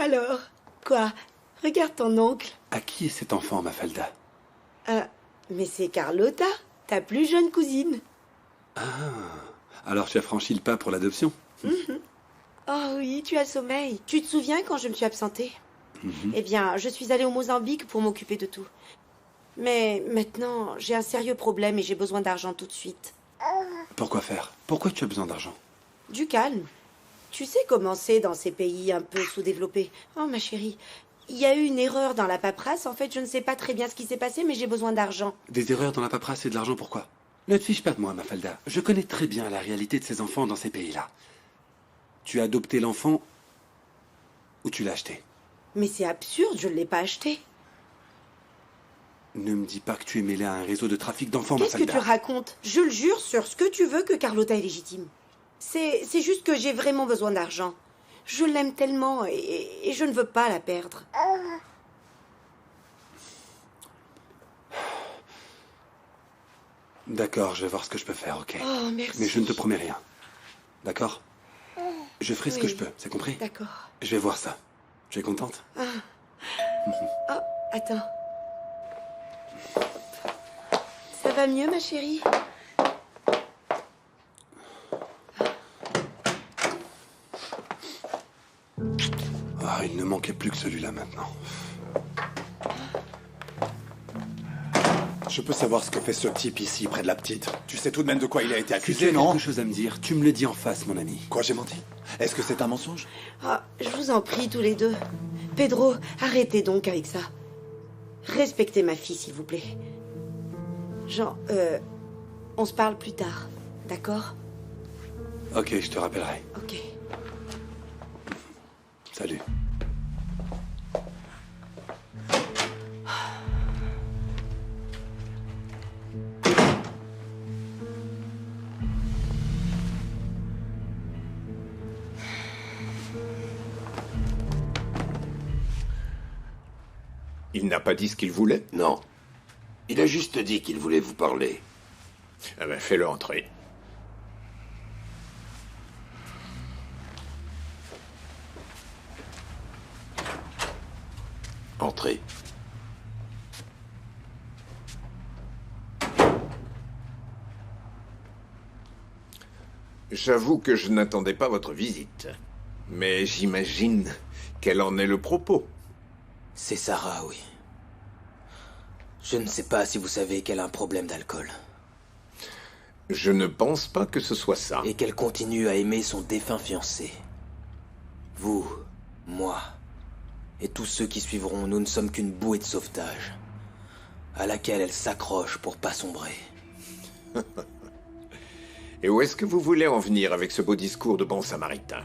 Alors, quoi? Regarde ton oncle. À qui est cet enfant, Mafalda? Mais c'est Carlotta, ta plus jeune cousine. Ah, alors tu as franchi le pas pour l'adoption? Oh oui, tu as le sommeil. Tu te souviens quand je me suis absentée? Eh bien, je suis allée au Mozambique pour m'occuper de tout. Mais maintenant, j'ai un sérieux problème et j'ai besoin d'argent tout de suite. Pourquoi faire? Pourquoi tu as besoin d'argent? Du calme. Tu sais comment c'est dans ces pays un peu sous-développés. Oh, ma chérie, il y a eu une erreur dans la paperasse. En fait, je ne sais pas très bien ce qui s'est passé, mais j'ai besoin d'argent. Des erreurs dans la paperasse et de l'argent, pourquoi? Ne te fiche pas de moi, Mafalda. Je connais très bien la réalité de ces enfants dans ces pays-là. Tu as adopté l'enfant ou tu l'as acheté? Mais c'est absurde, je ne l'ai pas acheté. Ne me dis pas que tu es mêlé à un réseau de trafic d'enfants, Qu'est-ce Mafalda. que tu racontes? Je le jure sur ce que tu veux que Carlotta est légitime. C'est juste que j'ai vraiment besoin d'argent. Je l'aime tellement et je ne veux pas la perdre. D'accord, je vais voir ce que je peux faire, ok? Oh, merci. Mais je ne te promets rien. D'accord? Je ferai ce que Oui. je peux, c'est compris? D'accord. Je vais voir ça. Tu es contente? Oh, attends. Ça va mieux, ma chérie? Ah, il ne manquait plus que celui-là maintenant. Je peux savoir ce que fait ce type ici, près de la petite. Tu sais tout de même de quoi il a été Si tu accusé, as non? quelque chose à me dire, tu me le dis en face, mon ami. Quoi, j'ai menti? Est-ce que c'est un mensonge? Ah, je vous en prie, tous les deux. Pedro, arrêtez donc avec ça. Respectez ma fille, s'il vous plaît. Jean, on se parle plus tard, d'accord? Ok, je te rappellerai. Ok. Salut. Il n'a pas dit ce qu'il voulait? Non. Il a juste dit qu'il voulait vous parler. Ah ben, fais-le entrer. Entrez. J'avoue que je n'attendais pas votre visite. Mais j'imagine quel en est le propos. C'est Sarah, oui. Je ne sais pas si vous savez qu'elle a un problème d'alcool. Je ne pense pas que ce soit ça. Et qu'elle continue à aimer son défunt fiancé. Vous, moi, et tous ceux qui suivront, nous ne sommes qu'une bouée de sauvetage, à laquelle elle s'accroche pour pas sombrer. Et où est-ce que vous voulez en venir avec ce beau discours de bon samaritain,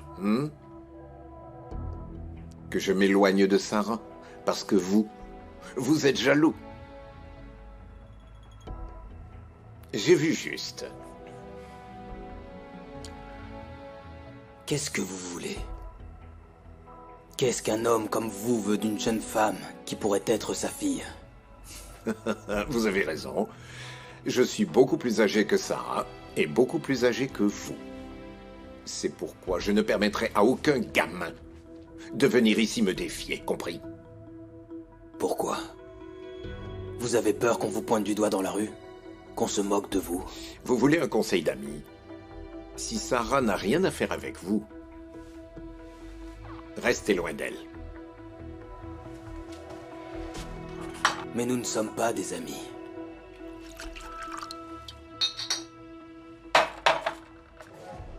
Que je m'éloigne de Sarah parce que vous êtes jaloux. J'ai vu juste. Qu'est-ce que vous voulez? Qu'est-ce qu'un homme comme vous veut d'une jeune femme qui pourrait être sa fille? Vous avez raison. Je suis beaucoup plus âgé que Sarah et beaucoup plus âgé que vous. C'est pourquoi je ne permettrai à aucun gamin de venir ici me défier, compris? Pourquoi? Vous avez peur qu'on vous pointe du doigt dans la rue? Qu'on se moque de vous? Vous voulez un conseil d'ami? Si Sarah n'a rien à faire avec vous, restez loin d'elle. Mais nous ne sommes pas des amis.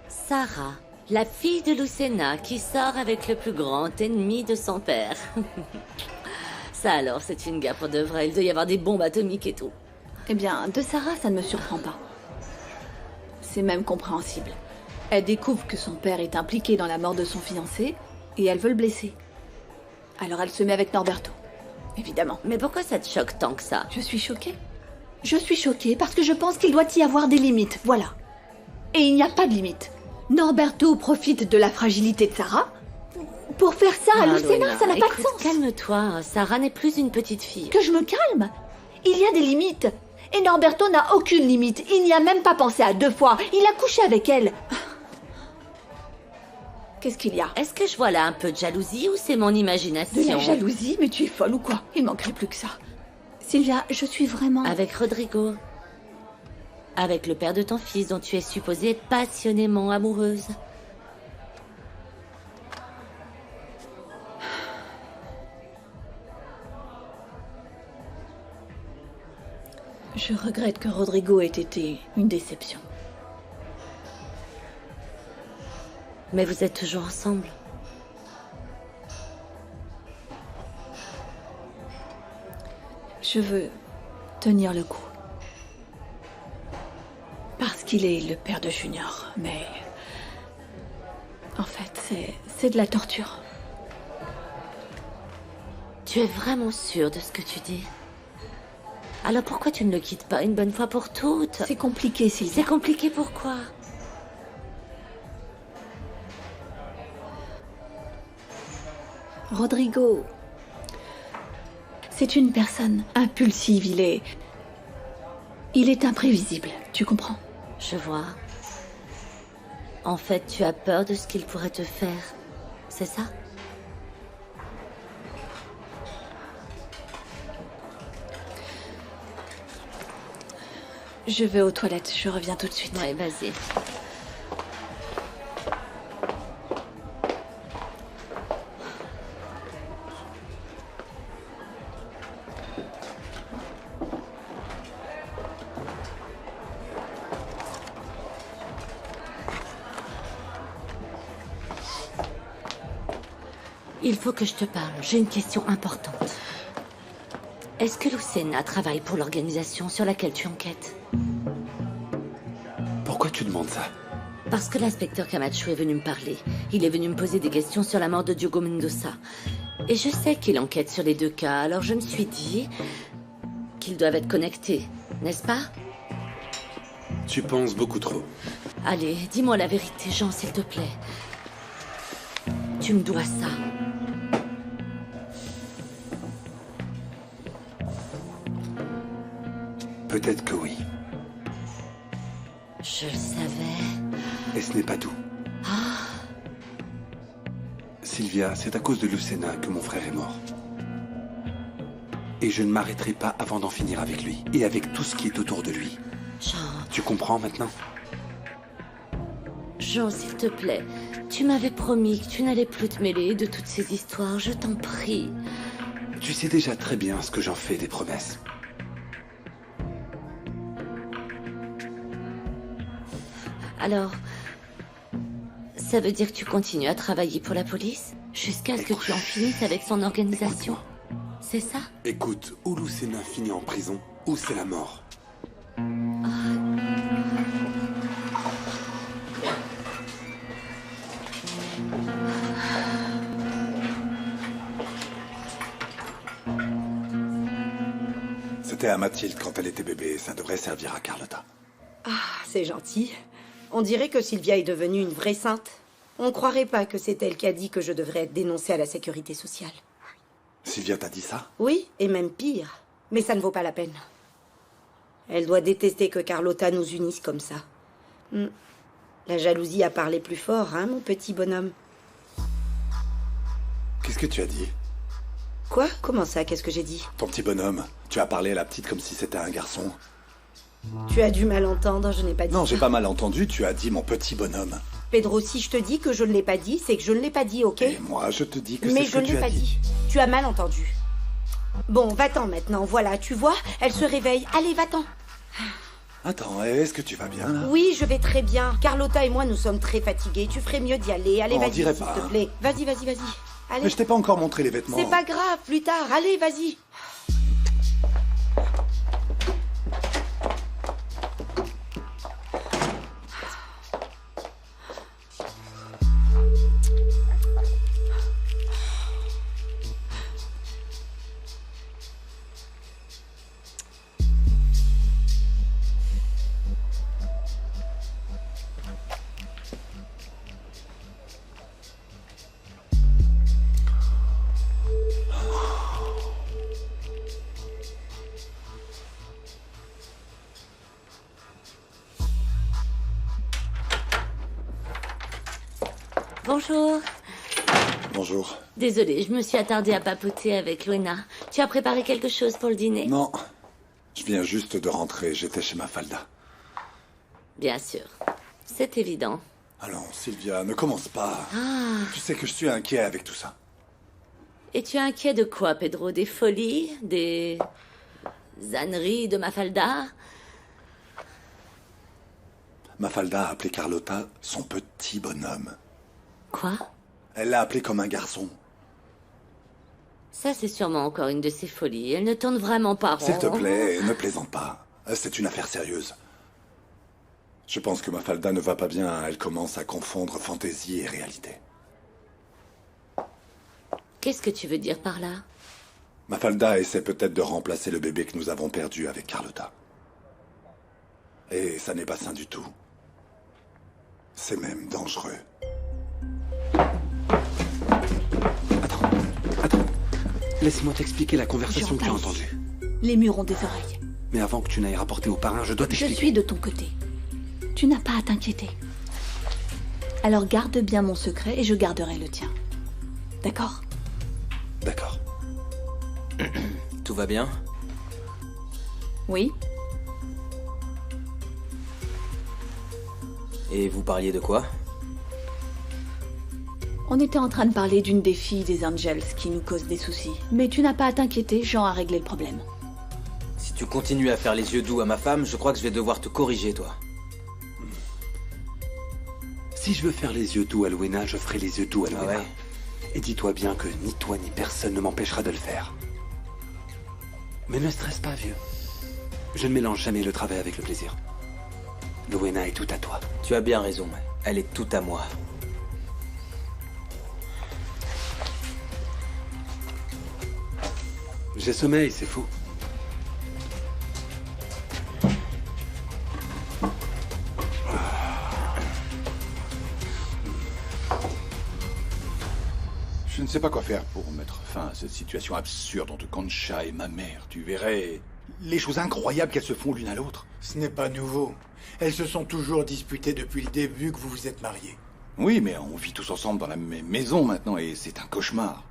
Sarah, la fille de Lucena qui sort avec le plus grand ennemi de son père. Ça alors, c'est une gaffe pour de vrai. Il doit y avoir des bombes atomiques et tout. Eh bien, de Sarah, ça ne me surprend pas. C'est même compréhensible. Elle découvre que son père est impliqué dans la mort de son fiancé et elle veut le blesser. Alors elle se met avec Norberto. Évidemment. Mais pourquoi ça te choque tant que ça? Je suis choquée. Je suis choquée parce que je pense qu'il doit y avoir des limites, voilà. Et il n'y a pas de limite. Norberto profite de la fragilité de Sarah pour faire ça à Lucena, ça n'a pas de sens. Calme-toi, Sarah n'est plus une petite fille. Que je me calme. Il y a des limites. Et Norberto n'a aucune limite. Il n'y a même pas pensé à 2 fois. Il a couché avec elle. Qu'est-ce qu'il y a? Est-ce que je vois là un peu de jalousie ou c'est mon imagination? De la jalousie? Mais tu es folle ou quoi? Il manquerait plus que ça. Sylvia, je suis vraiment... Avec Rodrigo. Avec le père de ton fils dont tu es supposée passionnément amoureuse. Je regrette que Rodrigo ait été une déception. Mais vous êtes toujours ensemble. Je veux tenir le coup. Parce qu'il est le père de Junior, mais... En fait, c'est de la torture. Tu es vraiment sûre de ce que tu dis? Alors pourquoi tu ne le quittes pas une bonne fois pour toutes? C'est compliqué, Sylvia. C'est compliqué pourquoi? Rodrigo... C'est une personne impulsive, il est imprévisible, tu comprends? Je vois. En fait, tu as peur de ce qu'il pourrait te faire, c'est ça? Je vais aux toilettes, je reviens tout de suite. Ouais, vas-y. Il faut que je te parle. J'ai une question importante. Est-ce que Lucena travaille pour l'organisation sur laquelle tu enquêtes? Pourquoi tu demandes ça? Parce que l'inspecteur Camacho est venu me parler. Il est venu me poser des questions sur la mort de Diogo Mendoza. Et je sais qu'il enquête sur les deux cas, alors je me suis dit qu'ils doivent être connectés, n'est-ce pas? Tu penses beaucoup trop. Allez, dis-moi la vérité, Jean, s'il te plaît. Tu me dois ça. Peut-être que oui. Je le savais. Et ce n'est pas tout. Sylvia, c'est à cause de Lucena que mon frère est mort. Et je ne m'arrêterai pas avant d'en finir avec lui. Et avec tout ce qui est autour de lui. Jean, Tu comprends maintenant? Jean, s'il te plaît. Tu m'avais promis que tu n'allais plus te mêler de toutes ces histoires, je t'en prie. Tu sais déjà très bien ce que j'en fais des promesses. Alors, ça veut dire que tu continues à travailler pour la police jusqu'à ce que tu en finisses avec son organisation? C'est ça? Écoute, ou Lucena finit en prison, ou c'est la mort. C'était à Mathilde quand elle était bébé. Ça devrait servir à Carlotta. Ah, c'est gentil. On dirait que Sylvia est devenue une vraie sainte. On croirait pas que c'est elle qui a dit que je devrais être dénoncée à la sécurité sociale. Sylvia t'a dit ça? Oui, et même pire. Mais ça ne vaut pas la peine. Elle doit détester que Carlotta nous unisse comme ça. La jalousie a parlé plus fort, hein, mon petit bonhomme? Qu'est-ce que tu as dit? Quoi? Comment ça? Qu'est-ce que j'ai dit? Ton petit bonhomme. Tu as parlé à la petite comme si c'était un garçon. Tu as dû mal entendre, je n'ai pas dit Non, ça. j'ai pas mal entendu. Tu as dit mon petit bonhomme. Pedro, si je te dis que je ne l'ai pas dit, c'est que je ne l'ai pas dit, ok? Et moi, je te dis que Mais c'est ce je que ne tu l'ai as pas dit. Tu as mal entendu. Bon, va-t'en maintenant, voilà, tu vois, elle se réveille. Allez, va-t'en. Attends, est-ce que tu vas bien, là? Oui, je vais très bien. Carlotta et moi, nous sommes très fatigués. Tu ferais mieux d'y aller. Allez, On vas-y, dirait s'il pas, te hein. plaît. Vas-y. Allez. Mais je t'ai pas encore montré les vêtements. C'est pas grave, plus tard. Allez, vas-y. Bonjour. Bonjour. Désolée, je me suis attardée à papoter avec Luena. Tu as préparé quelque chose pour le dîner? Non. Je viens juste de rentrer. J'étais chez Mafalda. Bien sûr. C'est évident. Allons, Sylvia, ne commence pas. Tu sais que je suis inquiet avec tout ça. Et tu es inquiet de quoi, Pedro? Des folies? Des âneries de Mafalda? Mafalda a appelé Carlotta son petit bonhomme. Quoi? Elle l'a appelé comme un garçon. Ça, c'est sûrement encore une de ses folies. Elle ne tourne vraiment pas rond. S'il te plaît, ne plaisante pas. C'est une affaire sérieuse. Je pense que Mafalda ne va pas bien. Elle commence à confondre fantaisie et réalité. Qu'est-ce que tu veux dire par là? Mafalda essaie peut-être de remplacer le bébé que nous avons perdu avec Carlotta. Et ça n'est pas sain du tout. C'est même dangereux. Attends. Laisse-moi t'expliquer la conversation que tu as J'entends entendue. ici. Les murs ont des oreilles. Mais avant que tu n'ailles rapporter au parrain, je dois Je t'expliquer. suis de ton côté. Tu n'as pas à t'inquiéter. Alors garde bien mon secret et je garderai le tien. D'accord? D'accord. Tout va bien? Oui? Et vous parliez de quoi? On était en train de parler d'une des filles des Angels qui nous cause des soucis. Mais tu n'as pas à t'inquiéter, Jean a réglé le problème. Si tu continues à faire les yeux doux à ma femme, je crois que je vais devoir te corriger, toi. Si je veux faire les yeux doux à Luena, je ferai les yeux doux à Luena. Ah ouais? Et dis-toi bien que ni toi ni personne ne m'empêchera de le faire. Mais ne stresse pas, vieux. Je ne mélange jamais le travail avec le plaisir. Luena est tout à toi. Tu as bien raison, elle est tout à moi. J'ai sommeil, c'est fou. Je ne sais pas quoi faire pour mettre fin à cette situation absurde entre Concha et ma mère. Tu verrais les choses incroyables qu'elles se font l'une à l'autre. Ce n'est pas nouveau. Elles se sont toujours disputées depuis le début que vous vous êtes mariés. Oui, mais on vit tous ensemble dans la même maison maintenant et c'est un cauchemar.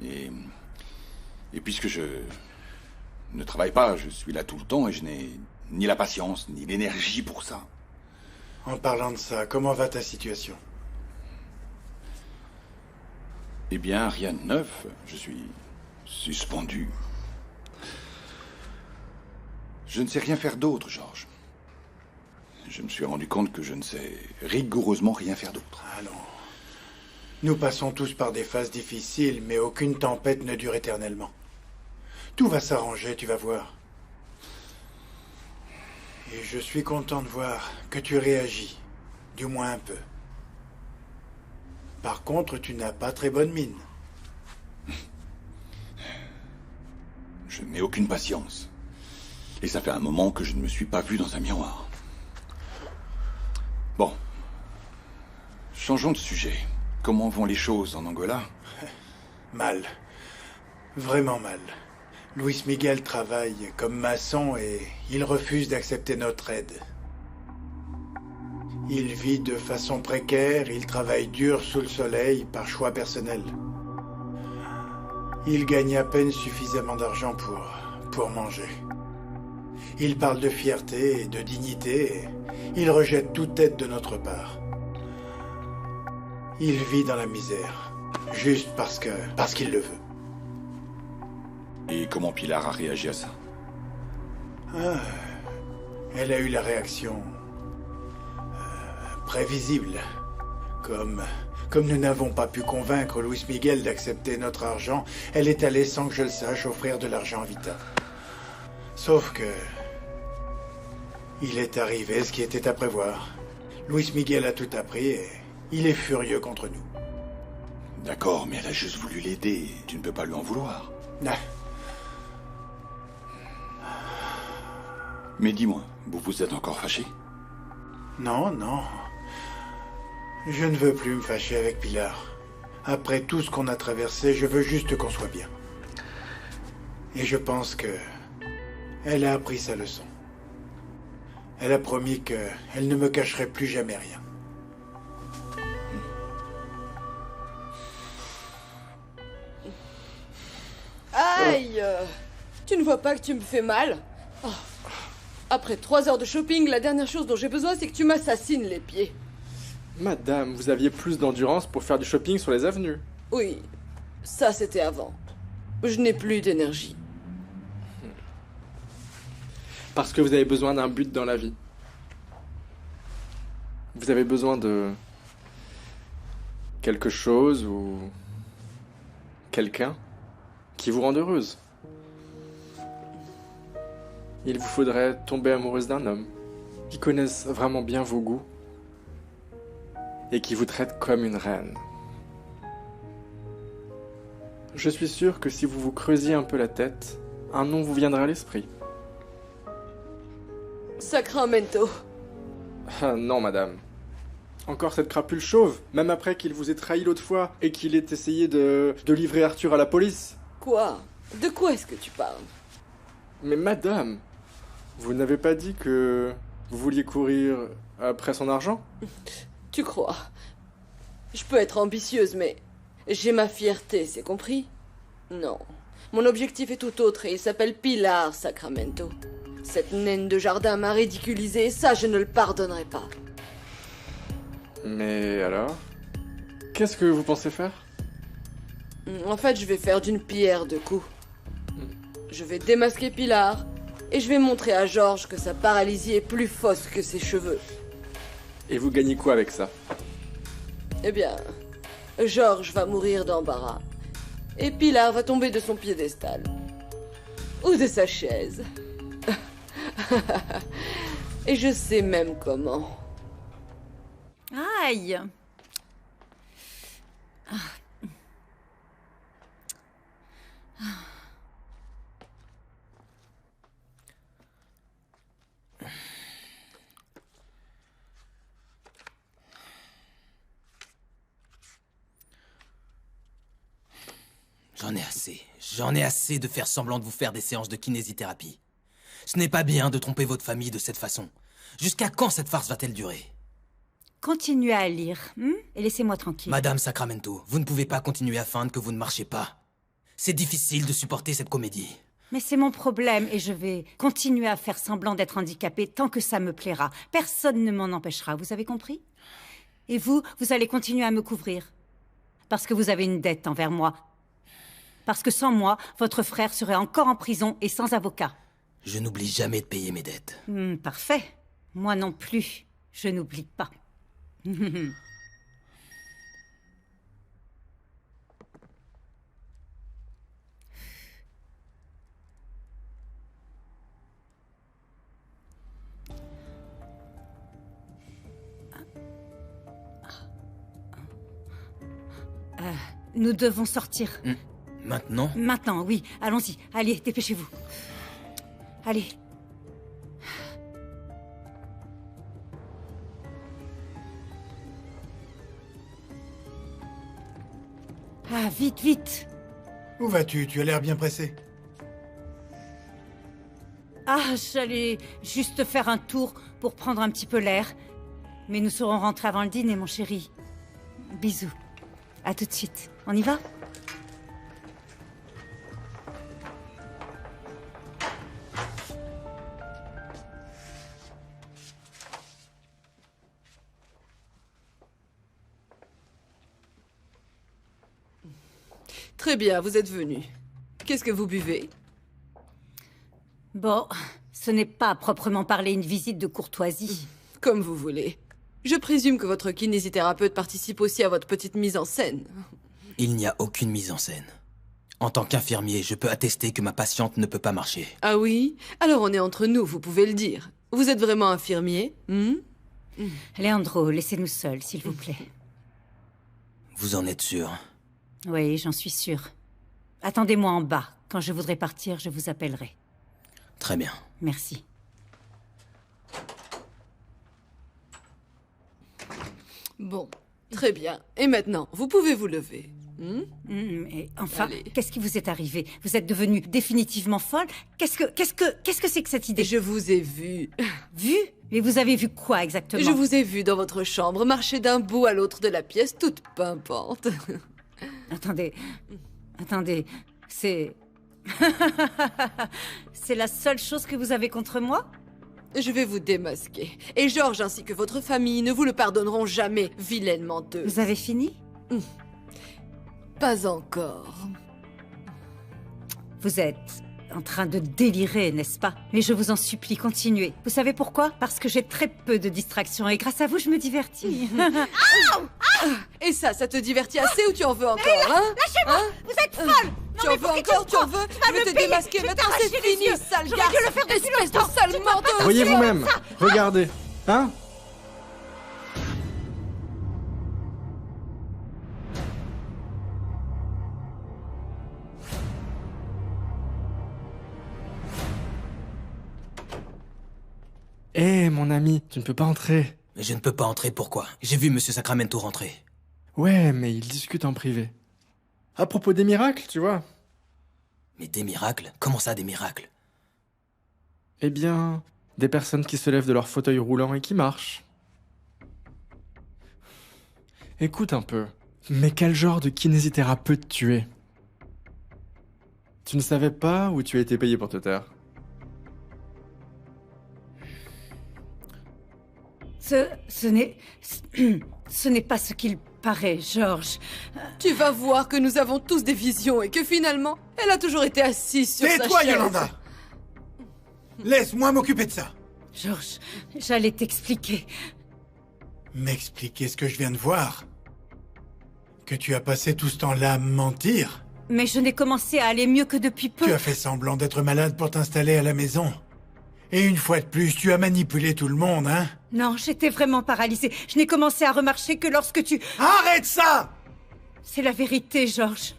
Et puisque je ne travaille pas, je suis là tout le temps et je n'ai ni la patience ni l'énergie pour ça. En parlant de ça, comment va ta situation? Eh bien, rien de neuf. Je suis suspendu. Je ne sais rien faire d'autre, Georges. Je me suis rendu compte que je ne sais rigoureusement rien faire d'autre. Allons. Nous passons tous par des phases difficiles, mais aucune tempête ne dure éternellement. Tout va s'arranger, tu vas voir. Et je suis content de voir que tu réagis, du moins un peu. Par contre, tu n'as pas très bonne mine. Je n'ai aucune patience. Et ça fait un moment que je ne me suis pas vu dans un miroir. Bon. Changeons de sujet. Comment vont les choses en Angola? Mal. Vraiment mal. Luis Miguel travaille comme maçon et il refuse d'accepter notre aide. Il vit de façon précaire, il travaille dur sous le soleil par choix personnel. Il gagne à peine suffisamment d'argent pour manger. Il parle de fierté et de dignité et il rejette toute aide de notre part. Il vit dans la misère, juste parce qu'il le veut. Et comment Pilar a réagi à ça? Elle a eu la réaction prévisible. Comme nous n'avons pas pu convaincre Luis Miguel d'accepter notre argent, elle est allée sans que je le sache offrir de l'argent à Vita. Sauf que il est arrivé ce qui était à prévoir. Luis Miguel a tout appris et il est furieux contre nous. D'accord, mais elle a juste voulu l'aider. Tu ne peux pas lui en vouloir. Ah. Mais dis-moi, vous vous êtes encore fâché? Non, non. Je ne veux plus me fâcher avec Pilar. Après tout ce qu'on a traversé, je veux juste qu'on soit bien. Et je pense que elle a appris sa leçon. Elle a promis qu'elle ne me cacherait plus jamais rien. Hey, tu ne vois pas que tu me fais mal? Oh. Après 3 heures de shopping, la dernière chose dont j'ai besoin, c'est que tu m'assassines les pieds. Madame, vous aviez plus d'endurance pour faire du shopping sur les avenues. Oui, ça c'était avant. Je n'ai plus d'énergie. Parce que vous avez besoin d'un but dans la vie. Vous avez besoin de... quelque chose ou... quelqu'un qui vous rende heureuse. Il vous faudrait tomber amoureuse d'un homme qui connaisse vraiment bien vos goûts et qui vous traite comme une reine. Je suis sûr que si vous vous creusiez un peu la tête, un nom vous viendra à l'esprit. Sacramento. Ah non, madame. Encore cette crapule chauve, même après qu'il vous ait trahi l'autre fois et qu'il ait essayé de livrer Arthur à la police. Quoi? De quoi est-ce que tu parles? Mais madame, vous n'avez pas dit que vous vouliez courir après son argent? Tu crois? Je peux être ambitieuse, mais j'ai ma fierté, c'est compris? Non. Mon objectif est tout autre et il s'appelle Pilar Sacramento. Cette naine de jardin m'a ridiculisée et ça, je ne le pardonnerai pas. Mais alors? Qu'est-ce que vous pensez faire? En fait, je vais faire d'une pierre deux coups. Je vais démasquer Pilar et je vais montrer à George que sa paralysie est plus fausse que ses cheveux. Et vous gagnez quoi avec ça? Eh bien, George va mourir d'embarras. Et Pilar va tomber de son piédestal. Ou de sa chaise. Et je sais même comment. Aïe! J'en ai assez de faire semblant de vous faire des séances de kinésithérapie. Ce n'est pas bien de tromper votre famille de cette façon. Jusqu'à quand cette farce va-t-elle durer? Continuez à lire, et laissez-moi tranquille. Madame Sacramento, vous ne pouvez pas continuer à feindre que vous ne marchez pas. C'est difficile de supporter cette comédie. Mais c'est mon problème, et je vais continuer à faire semblant d'être handicapée tant que ça me plaira. Personne ne m'en empêchera, vous avez compris? Et vous allez continuer à me couvrir. Parce que vous avez une dette envers moi. Parce que sans moi, votre frère serait encore en prison et sans avocat. Je n'oublie jamais de payer mes dettes. Parfait. Moi non plus. Je n'oublie pas. Nous devons sortir. Maintenant? Maintenant, oui. Allons-y. Allez, dépêchez-vous. Allez. Ah, vite, vite. Où vas-tu? Tu as l'air bien pressé. Ah, j'allais juste faire un tour pour prendre un petit peu l'air. Mais nous serons rentrés avant le dîner, mon chéri. Bisous. À tout de suite. On y va? Très bien, vous êtes venu. Qu'est-ce que vous buvez? Bon, ce n'est pas à proprement parler une visite de courtoisie. Comme vous voulez. Je présume que votre kinésithérapeute participe aussi à votre petite mise en scène. Il n'y a aucune mise en scène. En tant qu'infirmier, je peux attester que ma patiente ne peut pas marcher. Ah oui? Alors on est entre nous, vous pouvez le dire. Vous êtes vraiment infirmier? Leandro, laissez-nous seuls, s'il vous plaît. Vous en êtes sûr? Oui, j'en suis sûre. Attendez-moi en bas. Quand je voudrais partir, je vous appellerai. Très bien. Merci. Bon, très bien. Et maintenant, vous pouvez vous lever. Mais enfin, qu'est-ce qui vous est arrivé? Vous êtes devenue définitivement folle? Qu'est-ce que c'est que cette idée? Je vous ai vu. Vu? Et vous avez vu quoi exactement? Je vous ai vu dans votre chambre, marcher d'un bout à l'autre de la pièce, toute pimpante. Attendez, c'est C'est la seule chose que vous avez contre moi? Je vais vous démasquer. Et George ainsi que votre famille ne vous le pardonneront jamais, vilaine menteuse. Vous avez fini? Pas encore. Vous êtes en train de délirer, n'est-ce pas? Mais je vous en supplie, continuez. Vous savez pourquoi? Parce que j'ai très peu de distractions et grâce à vous, je me divertis. Et ça te divertit assez ou tu en veux encore, hein? Lâchez-moi! Vous êtes folle! Tu en veux encore? Tu en veux? Je vais te démasquer maintenant, c'est fini, sale garce! Dû le faire depuis Espèce de longtemps. sale menteuse! Voyez vous-même. Regardez. Hein? Hé, mon ami, tu ne peux pas entrer. Mais je ne peux pas entrer, pourquoi? J'ai vu Monsieur Sacramento rentrer. Ouais, mais il discute en privé. À propos des miracles, tu vois. Mais des miracles? Comment ça, des miracles? Eh bien, des personnes qui se lèvent de leur fauteuil roulant et qui marchent. Écoute un peu. Mais quel genre de kinésithérapeute tu es? Tu ne savais pas où tu as été payé pour te taire? Ce n'est pas ce qu'il paraît, George. Tu vas voir que nous avons tous des visions et que finalement, elle a toujours été assise sur sa Tais-toi, chaise. Yolanda! Laisse-moi m'occuper de ça. George, j'allais t'expliquer. M'expliquer ce que je viens de voir? Que tu as passé tout ce temps-là à me mentir? Mais je n'ai commencé à aller mieux que depuis peu. Tu as fait semblant d'être malade pour t'installer à la maison. Et une fois de plus, tu as manipulé tout le monde, hein? Non, j'étais vraiment paralysée. Je n'ai commencé à remarcher que lorsque tu... Arrête ça! C'est la vérité, George.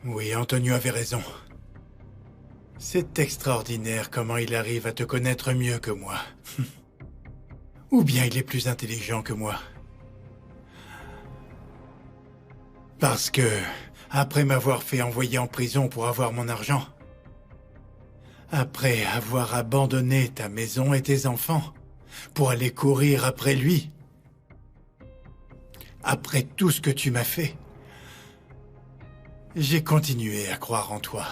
Oui, Antonio avait raison. C'est extraordinaire comment il arrive à te connaître mieux que moi. Ou bien il est plus intelligent que moi. Parce que, après m'avoir fait envoyer en prison pour avoir mon argent, après avoir abandonné ta maison et tes enfants, pour aller courir après lui, après tout ce que tu m'as fait, j'ai continué à croire en toi.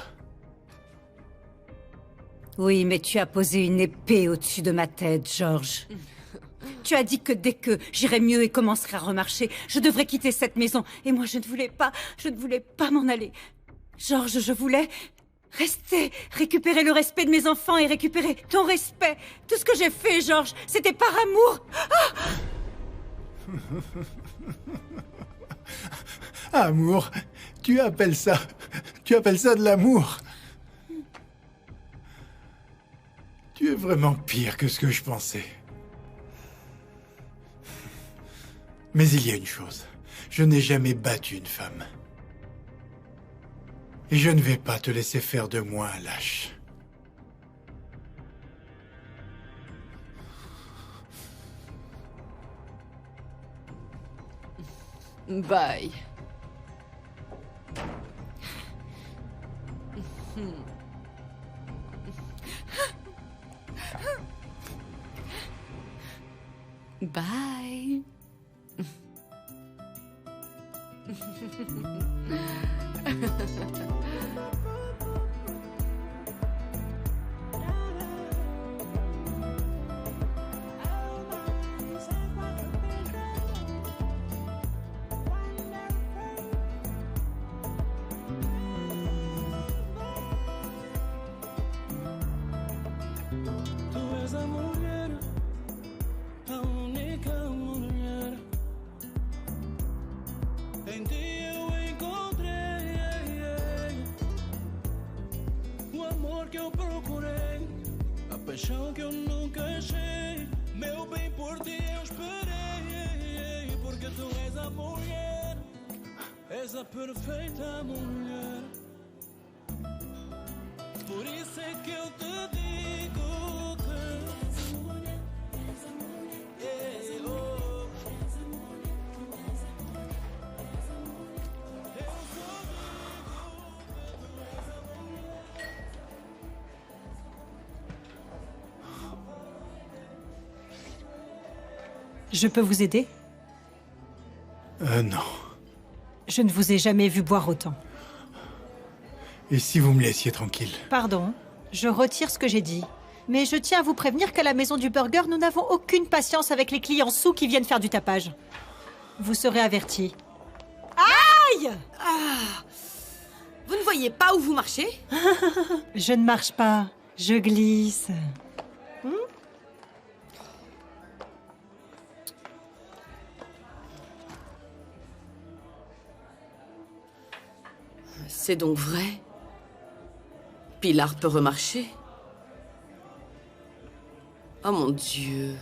Oui, mais tu as posé une épée au-dessus de ma tête, George. Tu as dit que dès que j'irai mieux et commencerai à remarcher, je devrais quitter cette maison. Et moi, je ne voulais pas m'en aller. George, je voulais rester, récupérer le respect de mes enfants et récupérer ton respect. Tout ce que j'ai fait, George, c'était par amour. Amour? Tu appelles ça de l'amour? Tu es vraiment pire que ce que je pensais. Mais il y a une chose. Je n'ai jamais battu une femme. Et je ne vais pas te laisser faire de moi un lâche. Bye. Bye. Tu és a mulher, a única mulher. Em ti eu encontrei o amor que eu procurei, a paixão que eu nunca achei. Meu bem, por ti eu esperei, porque tu és a mulher, és a perfeita mulher. Por isso é que eu te digo que Je peux vous aider? Non. Je ne vous ai jamais vu boire autant. Et si vous me laissiez tranquille? Pardon, je retire ce que j'ai dit. Mais je tiens à vous prévenir qu'à la maison du burger, nous n'avons aucune patience avec les clients sous qui viennent faire du tapage. Vous serez avertis. Aïe! Vous ne voyez pas où vous marchez? Je ne marche pas, je glisse. C'est donc vrai? Pilar peut remarcher? Oh mon Dieu.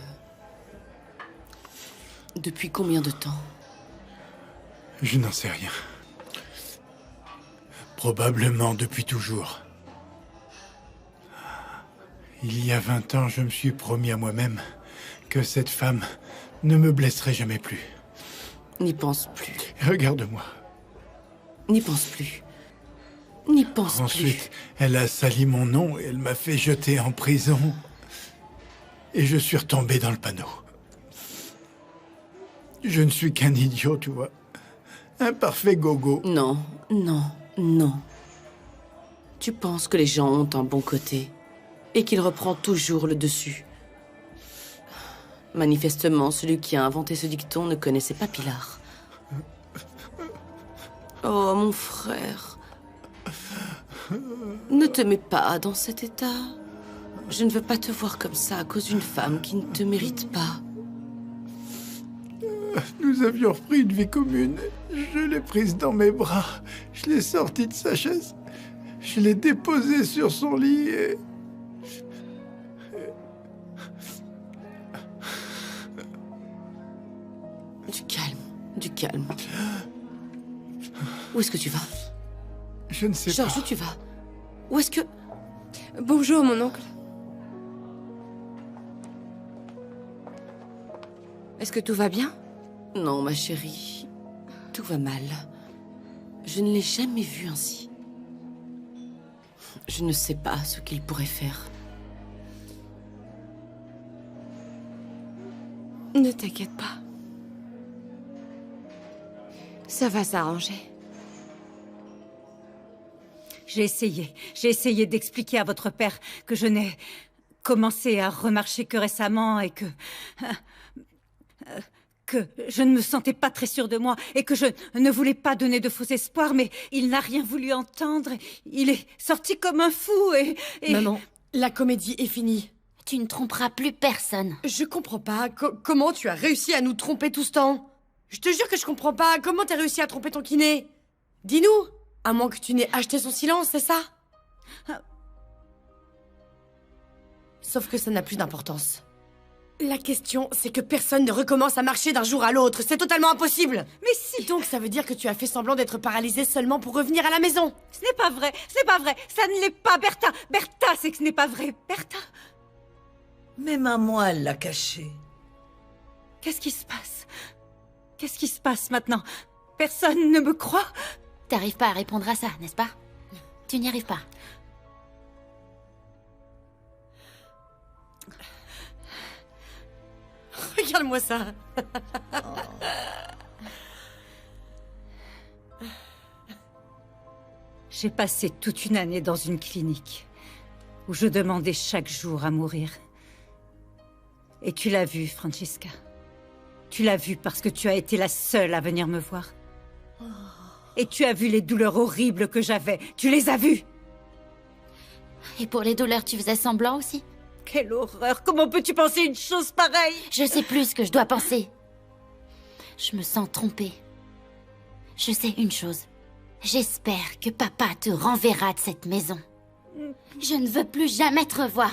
Depuis combien de temps? Je n'en sais rien. Probablement depuis toujours. Il y a 20 ans, je me suis promis à moi-même que cette femme ne me blesserait jamais plus. N'y pense plus. Regarde-moi. N'y pense plus. N'y pense plus. Ensuite, elle a sali mon nom et elle m'a fait jeter en prison. Et je suis retombé dans le panneau. Je ne suis qu'un idiot, tu vois. Un parfait gogo. Non, non, non. Tu penses que les gens ont un bon côté et qu'il reprend toujours le dessus. Manifestement, celui qui a inventé ce dicton ne connaissait pas Pilar. Oh, mon frère. Ne te mets pas dans cet état. Je ne veux pas te voir comme ça à cause d'une femme qui ne te mérite pas. Nous avions repris une vie commune. Je l'ai prise dans mes bras. Je l'ai sortie de sa chaise. Je l'ai déposée sur son lit et... Du calme, du calme. Où est-ce que tu vas? Je ne sais pas. Georges, où tu vas? Où est-ce que... Bonjour, mon oncle. Est-ce que tout va bien? Non, ma chérie. Tout va mal. Je ne l'ai jamais vu ainsi. Je ne sais pas ce qu'il pourrait faire. Ne t'inquiète pas. Ça va s'arranger. J'ai essayé d'expliquer à votre père que je n'ai commencé à remarcher que récemment et que je ne me sentais pas très sûre de moi et que je ne voulais pas donner de faux espoirs, mais il n'a rien voulu entendre. Il est sorti comme un fou et... Maman, la comédie est finie. Tu ne tromperas plus personne. Je comprends pas. Comment tu as réussi à nous tromper tout ce temps? Je te jure que je comprends pas. Comment t'as réussi à tromper ton kiné? Dis-nous. À moins que tu n'aies acheté son silence, c'est ça? Sauf que ça n'a plus d'importance. La question, c'est que personne ne recommence à marcher d'un jour à l'autre. C'est totalement impossible. Mais si. Donc ça veut dire que tu as fait semblant d'être paralysée seulement pour revenir à la maison. Ce n'est pas vrai, ce n'est pas vrai. Ça ne l'est pas, Bertha. Bertha, c'est que ce n'est pas vrai. Bertha. Mais maman, elle l'a caché. Qu'est-ce qui se passe? Qu'est-ce qui se passe maintenant? Personne ne me croit? T'arrives pas à répondre à ça, n'est-ce pas? Tu n'y arrives pas. Regarde-moi ça. J'ai passé toute une année dans une clinique où je demandais chaque jour à mourir. Et tu l'as vu, Francesca. Tu l'as vu parce que tu as été la seule à venir me voir. Et tu as vu les douleurs horribles que j'avais. Tu les as vues. Et pour les douleurs, tu faisais semblant aussi? Quelle horreur! Comment peux-tu penser une chose pareille? Je sais plus ce que je dois penser. Je me sens trompée. Je sais une chose. J'espère que papa te renverra de cette maison. Je ne veux plus jamais te revoir.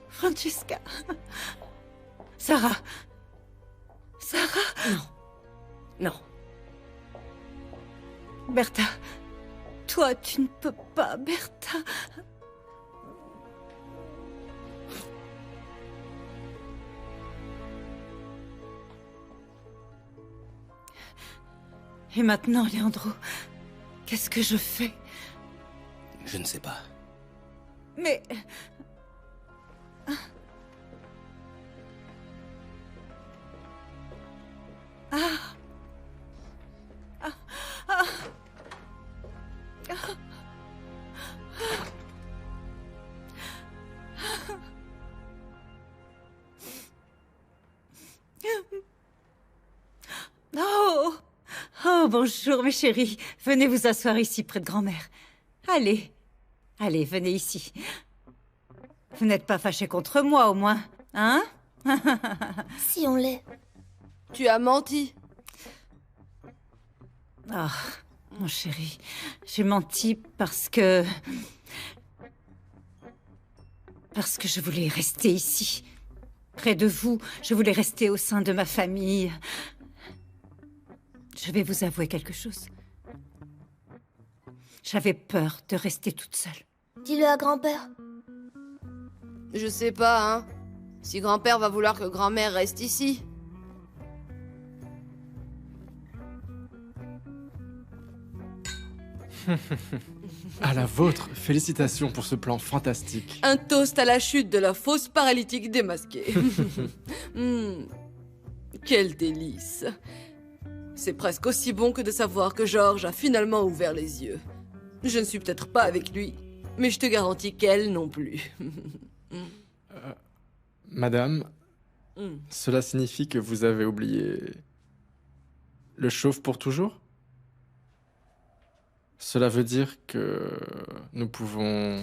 Francesca... Sarah... Sarah... Non. Bertha... Toi, tu ne peux pas, Bertha... Et maintenant, Leandro, qu'est-ce que je fais? Je ne sais pas. Mais... Ah. Oh, bonjour, mes chéris. Venez vous asseoir ici, près de grand-mère. Allez. Allez, venez ici. Vous n'êtes pas fâchés contre moi, au moins, hein? Si on l'est. Tu as menti. Ah, mon chéri, j'ai menti parce que je voulais rester ici. Près de vous, je voulais rester au sein de ma famille. Je vais vous avouer quelque chose. J'avais peur de rester toute seule. Dis-le à grand-père. Je sais pas, hein. Si grand-père va vouloir que grand-mère reste ici. À la vôtre, félicitations pour ce plan fantastique. Un toast à la chute de la fausse paralytique démasquée. Quel délice. C'est presque aussi bon que de savoir que George a finalement ouvert les yeux. Je ne suis peut-être pas avec lui, mais je te garantis qu'elle non plus. Madame, cela signifie que vous avez oublié le chauve pour toujours? Cela veut dire que nous pouvons...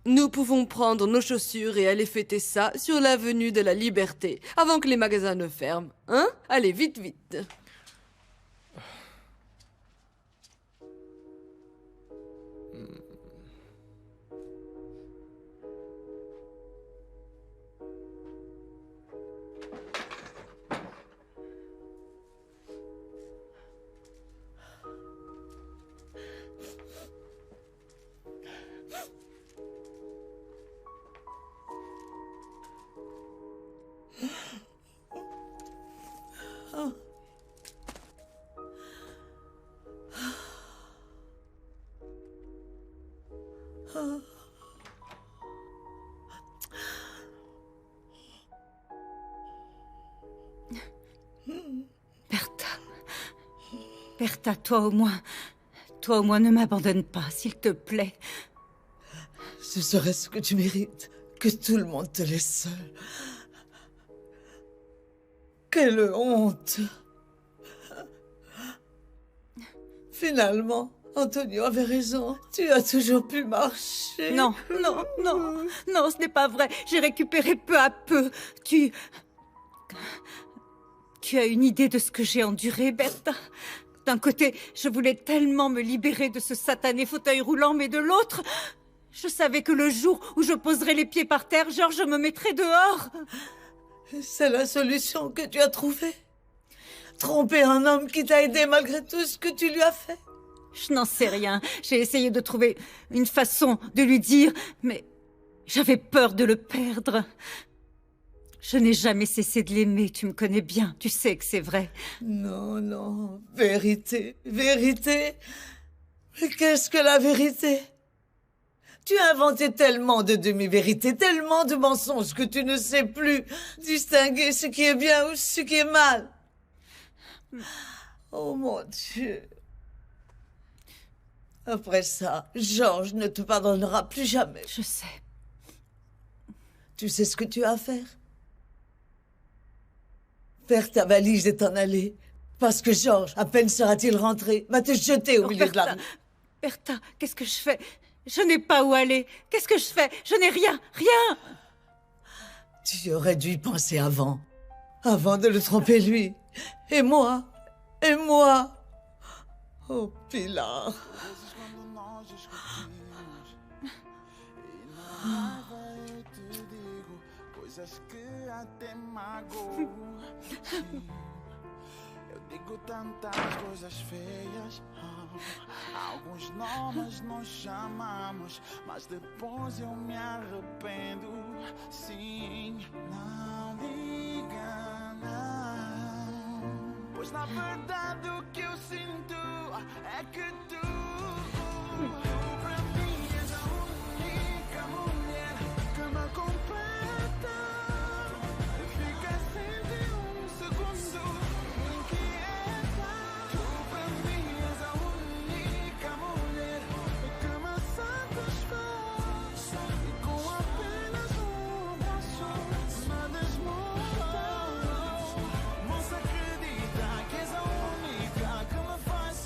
Nous pouvons prendre nos chaussures et aller fêter ça sur l'avenue de la Liberté, avant que les magasins ne ferment. Hein? Allez, vite, vite. Bertha, toi au moins, ne m'abandonne pas, s'il te plaît. Ce serait ce que tu mérites, que tout le monde te laisse seul. Quelle honte! Finalement, Antonio avait raison. Tu as toujours pu marcher. Non, ce n'est pas vrai. J'ai récupéré peu à peu. Tu as une idée de ce que j'ai enduré, Bertha? D'un côté, je voulais tellement me libérer de ce satané fauteuil roulant, mais de l'autre, je savais que le jour où je poserais les pieds par terre, George me mettrait dehors. C'est la solution que tu as trouvée? Tromper un homme qui t'a aidé malgré tout ce que tu lui as fait? Je n'en sais rien. J'ai essayé de trouver une façon de lui dire, mais j'avais peur de le perdre. Je n'ai jamais cessé de l'aimer, tu me connais bien, tu sais que c'est vrai. Non, vérité. Mais qu'est-ce que la vérité? Tu as inventé tellement de demi-vérités, tellement de mensonges que tu ne sais plus distinguer ce qui est bien ou ce qui est mal. Oh mon Dieu. Après ça, George ne te pardonnera plus jamais. Je sais. Tu sais ce que tu as à faire? Faire ta valise et t'en aller. Parce que George, à peine sera-t-il rentré, va te jeter au milieu de la rue. Bertha, qu'est-ce que je fais? Je n'ai pas où aller. Qu'est-ce que je fais? Je n'ai rien. Tu aurais dû y penser avant de le tromper lui. Et moi. Oh, Pilar. Eu digo tantas coisas feias. Alguns nomes nós chamamos, mas depois eu me arrependo. Sim, não diga não, pois na verdade o que eu sinto é que tu pra mim és a única mulher que me completa. Fica sempre segundo inquieta. Tu pra mim és a única mulher que me satisfaz. E com apenas braço me desmonta. Moça, acredita que és a única que me faz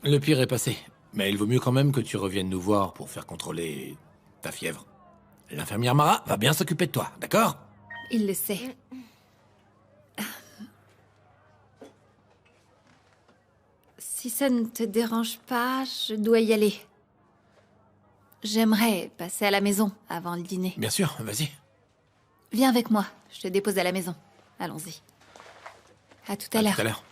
Le pire est passé. Mais il vaut mieux quand même que tu reviennes nous voir pour faire contrôler ta fièvre. L'infirmière Mara va bien s'occuper de toi, d'accord? Il le sait. Si ça ne te dérange pas, je dois y aller. J'aimerais passer à la maison avant le dîner. Bien sûr, vas-y. Viens avec moi, je te dépose à la maison. Allons-y. À tout à l'heure. Tout à l'heure.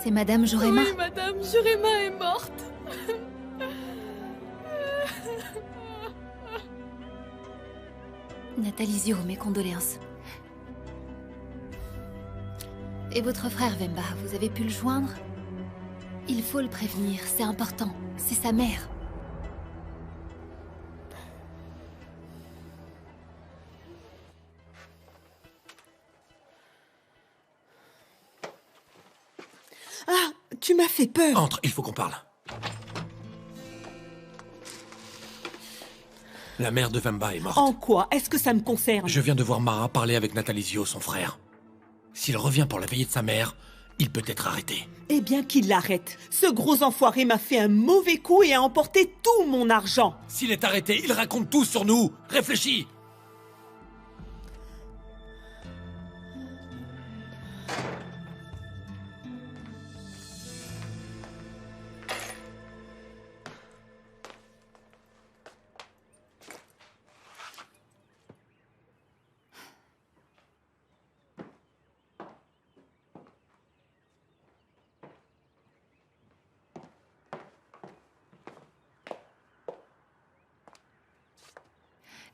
C'est Madame Jurema. Oui, Madame Jurema est morte. Nathalie Zio, mes condoléances. Et votre frère Vemba, vous avez pu le joindre? Il faut le prévenir, c'est important. C'est sa mère. Ah, tu m'as fait peur. Entre, il faut qu'on parle. La mère de Vemba est morte. En quoi? Est-ce que ça me concerne? Je viens de voir Mara parler avec Nathalie Zio, son frère. S'il revient pour la veillée de sa mère, il peut être arrêté. Eh bien qu'il l'arrête. Ce gros enfoiré m'a fait un mauvais coup et a emporté tout mon argent. S'il est arrêté, il raconte tout sur nous. Réfléchis.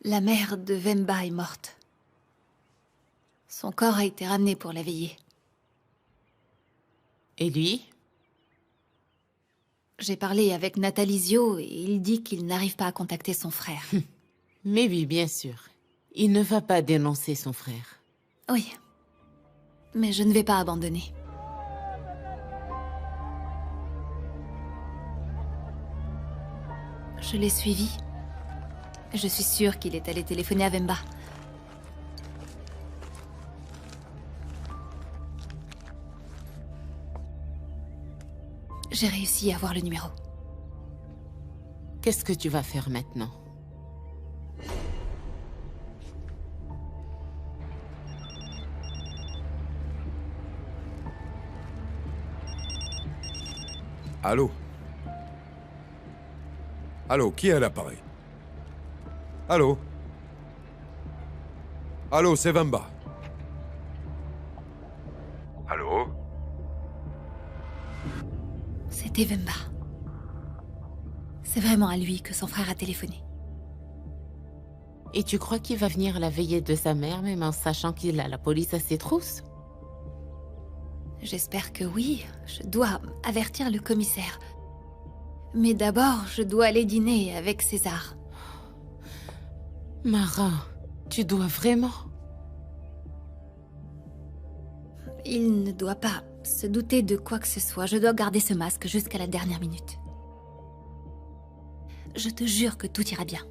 La mère de Vemba est morte. Son corps a été ramené pour la veillée. Et lui? J'ai parlé avec Nathalie Zio et il dit qu'il n'arrive pas à contacter son frère. Mais oui, bien sûr. Il ne va pas dénoncer son frère. Oui. Mais je ne vais pas abandonner. Je l'ai suivi. Je suis sûre qu'il est allé téléphoner à Vemba. J'ai réussi à avoir le numéro. Qu'est-ce que tu vas faire maintenant? Allô? Allô, qui est à l'appareil? Allô? Allô, c'est Vemba. Allô? C'était Vemba. C'est vraiment à lui que son frère a téléphoné. Et tu crois qu'il va venir à la veillée de sa mère, même en sachant qu'il a la police à ses trousses? J'espère que oui. Je dois avertir le commissaire. Mais d'abord, je dois aller dîner avec César. Mara, tu dois vraiment... Il ne doit pas se douter de quoi que ce soit. Je dois garder ce masque jusqu'à la dernière minute. Je te jure que tout ira bien.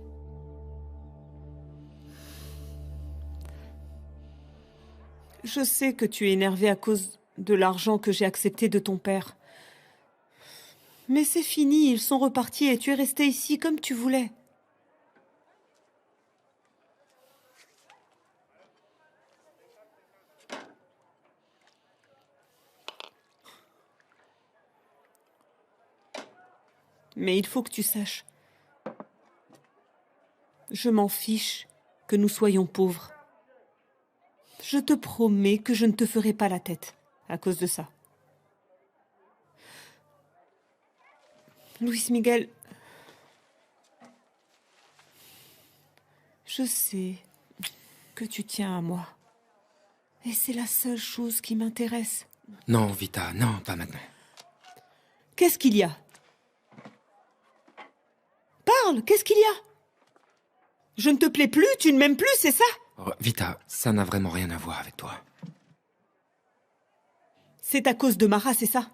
Je sais que tu es énervé à cause de l'argent que j'ai accepté de ton père. Mais c'est fini, ils sont repartis et tu es resté ici comme tu voulais. Mais il faut que tu saches. Je m'en fiche que nous soyons pauvres. Je te promets que je ne te ferai pas la tête à cause de ça. Luis Miguel... Je sais que tu tiens à moi. Et c'est la seule chose qui m'intéresse. Non, Vita, non, pas maintenant. Qu'est-ce qu'il y a? Parle, qu'est-ce qu'il y a? Je ne te plais plus, tu ne m'aimes plus, c'est ça? Oh, Vita, ça n'a vraiment rien à voir avec toi. C'est à cause de Mara, c'est ça?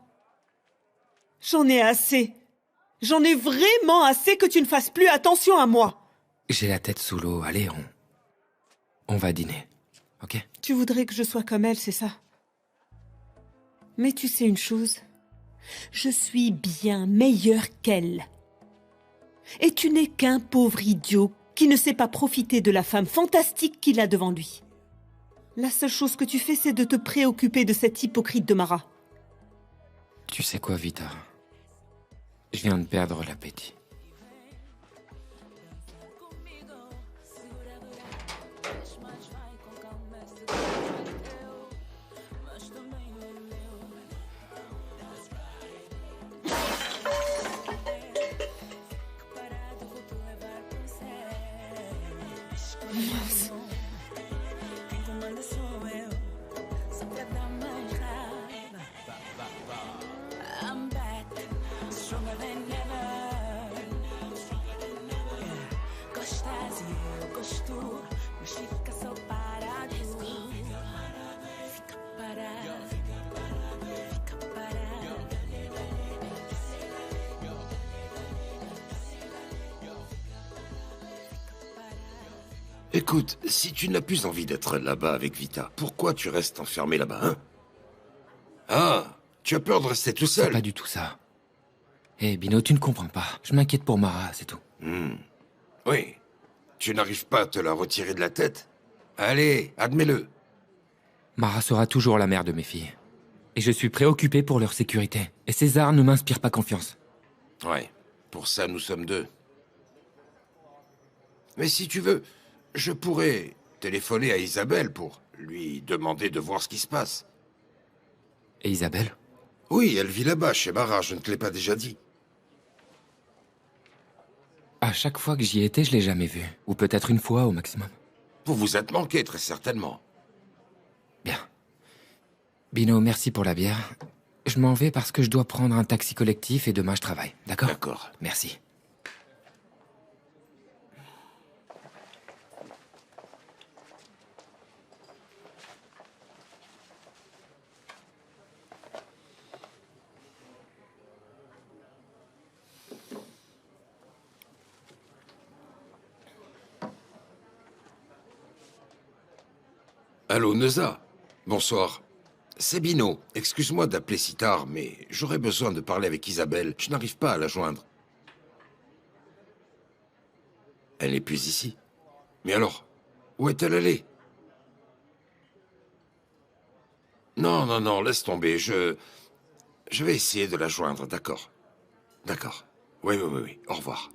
J'en ai assez. J'en ai vraiment assez que tu ne fasses plus attention à moi. J'ai la tête sous l'eau, allez, on va dîner, ok? Tu voudrais que je sois comme elle, c'est ça? Mais tu sais une chose? Je suis bien meilleure qu'elle. Et tu n'es qu'un pauvre idiot qui ne sait pas profiter de la femme fantastique qu'il a devant lui. La seule chose que tu fais, c'est de te préoccuper de cette hypocrite de Mara. Tu sais quoi, Vita? Je viens de perdre l'appétit. Écoute, si tu n'as plus envie d'être là-bas avec Vita, pourquoi tu restes enfermé là-bas, hein? Ah, tu as peur de rester tout seul? C'est pas du tout ça. Hé, Bino, tu ne comprends pas. Je m'inquiète pour Mara, c'est tout. Oui. Tu n'arrives pas à te la retirer de la tête? Allez, admets-le. Mara sera toujours la mère de mes filles. Et je suis préoccupé pour leur sécurité. Et César ne m'inspire pas confiance. Ouais, pour ça nous sommes deux. Mais si tu veux, je pourrais téléphoner à Isabelle pour lui demander de voir ce qui se passe. Et Isabelle? Oui, elle vit là-bas, chez Mara, je ne te l'ai pas déjà dit. À chaque fois que j'y étais, je l'ai jamais vue. Ou peut-être une fois au maximum. Vous vous êtes manqué, très certainement. Bien. Bino, merci pour la bière. Je m'en vais parce que je dois prendre un taxi collectif et demain je travaille, d'accord? D'accord. Merci. Allô, Neuza. Bonsoir. C'est Bino. Excuse-moi d'appeler si tard, mais j'aurais besoin de parler avec Isabelle. Je n'arrive pas à la joindre. Elle n'est plus ici. Mais alors, où est-elle allée? Non, non, non, laisse tomber. Je vais essayer de la joindre, d'accord. D'accord. Oui, oui, oui, oui. Au revoir.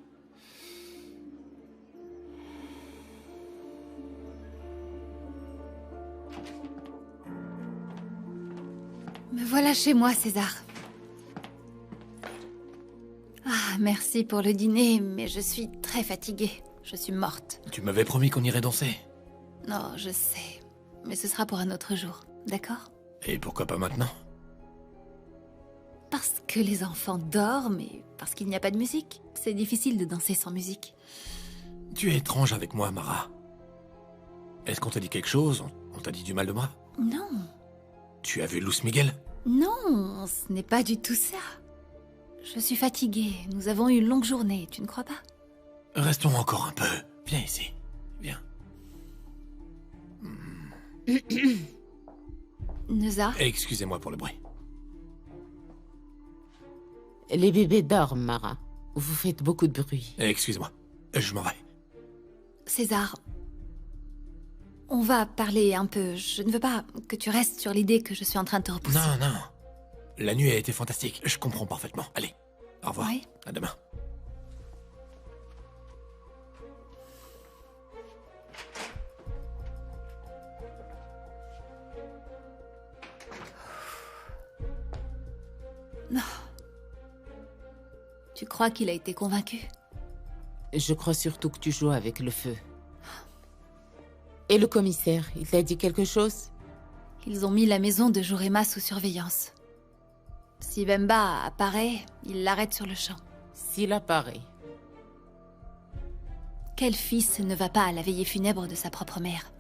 Me voilà chez moi, César. Ah, merci pour le dîner, mais je suis très fatiguée. Je suis morte. Tu m'avais promis qu'on irait danser. Non, je sais. Mais ce sera pour un autre jour, d'accord? Et pourquoi pas maintenant? Parce que les enfants dorment et parce qu'il n'y a pas de musique. C'est difficile de danser sans musique. Tu es étrange avec moi, Mara. Est-ce qu'on t'a dit quelque chose? On t'a dit du mal de moi? Non. Tu as vu Luis Miguel? Non, ce n'est pas du tout ça. Je suis fatiguée. Nous avons eu une longue journée, tu ne crois pas? Restons encore un peu. Viens ici. Viens. Neuza? Excusez-moi pour le bruit. Les bébés dorment, Mara. Vous faites beaucoup de bruit. Excusez-moi. Je m'en vais. César, on va parler un peu. Je ne veux pas que tu restes sur l'idée que je suis en train de te repousser. Non, non. La nuit a été fantastique. Je comprends parfaitement. Allez, au revoir. Oui. À demain. Non. Tu crois qu'il a été convaincu? Je crois surtout que tu joues avec le feu. Et le commissaire, il t'a dit quelque chose? Ils ont mis la maison de Jurema sous surveillance. Si Bemba apparaît, ils l'arrêtent sur le champ. S'il apparaît. Quel fils ne va pas à la veillée funèbre de sa propre mère?